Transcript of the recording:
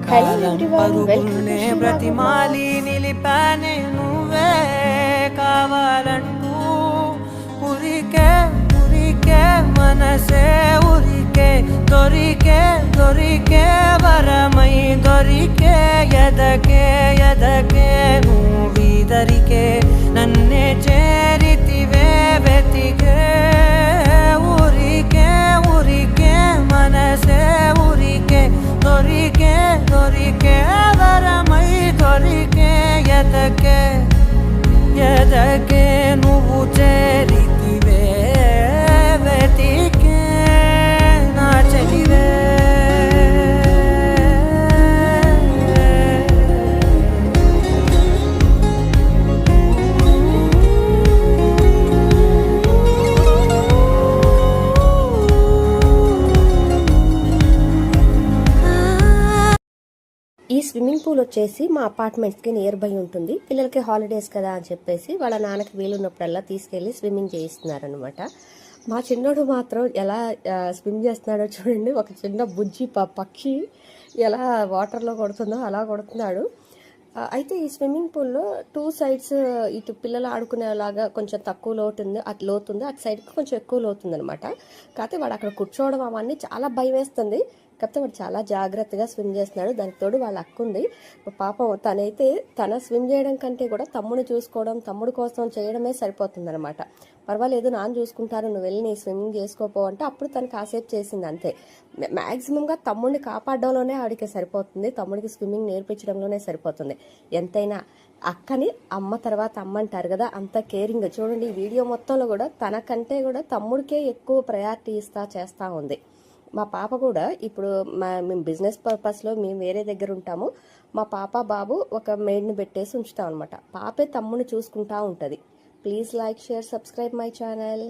కాలం పరుగుల్నే బ్రతిమాలి నిలిపానే నువ్వే కావాలంటూ ఉరికే ఉరికే మనసే ఉరికే దొరికే దొరికే వరమై దొరికే ఎదకే ఎదకే నువ్విదరికే నన్నే చేరితివే వెతికే ఉరికే ఉరికే మనసే ఉరికే దొరికే దొరికే వరమై దొరికే ఎదకే ఎదకే నువ్వు చేరితివే వెతికే నా చెలివే ఈ స్విమ్మింగ్ పూల్ వచ్చేసి మా అపార్ట్మెంట్స్కి నియర్ బై ఉంటుంది. పిల్లలకి హాలిడేస్ కదా అని చెప్పేసి వాళ్ళ నాన్నకి వీలున్నప్పుడల్లా తీసుకెళ్ళి స్విమ్మింగ్ చేయిస్తున్నారనమాట. మా చిన్నోడు మాత్రం ఎలా స్విమ్ చేస్తున్నాడో చూడండి. ఒక చిన్న బుజ్జి పక్షి ఎలా వాటర్లో కొడుతుందో అలా కొడుతున్నాడు. అయితే ఈ స్విమ్మింగ్ పూల్లో 2 సైడ్స్ ఇటు పిల్లలు ఆడుకునేలాగా కొంచెం తక్కువ లోతుంది, అటు లోతుంది, అటు సైడ్కి కొంచెం ఎక్కువ లోతుంది అనమాట. కాకపోతే వాడు అక్కడ కూర్చోవడం అవన్నీ చాలా భయం వేస్తుంది. కాకపోతే వాడు చాలా జాగ్రత్తగా స్విమ్ చేస్తున్నాడు. దానికి తోడు వాళ్ళ అక్క ఉంది పాపం. తనైతే తన స్విమ్ చేయడం కంటే కూడా తమ్ముడు చూసుకోవడం, తమ్ముడు కోసం చేయడమే సరిపోతుంది అనమాట. పర్వాలేదు నాన్న చూసుకుంటారు, నువ్వు వెళ్ళి నీ స్విమ్మింగ్ చేసుకోపో అంటే అప్పుడు తను కాసేపు చేసింది అంతే. మ్యాక్సిమంగా తమ్ముడిని కాపాడడంలోనే ఆవిడకి సరిపోతుంది, తమ్ముడికి స్విమ్మింగ్ నేర్పించడంలోనే సరిపోతుంది. ఎంతైనా అక్కని అమ్మ తర్వాత అమ్మ అంటారు కదా, అంత కేరింగ్. చూడండి ఈ వీడియో మొత్తంలో కూడా తనకంటే కూడా తమ్ముడికే ఎక్కువ ప్రయారిటీ చేస్తూ ఉంది. మా పాప కూడా ఇప్పుడు మేము బిజినెస్ పర్పస్లో మేము వేరే దగ్గర ఉంటాము. మా పాప బాబు ఒక మెయిడ్ని పెట్టేసి ఉంచుతాం అనమాట. పాపే తమ్ముడిని చూసుకుంటా ఉంటుంది. Please like, share, subscribe my channel.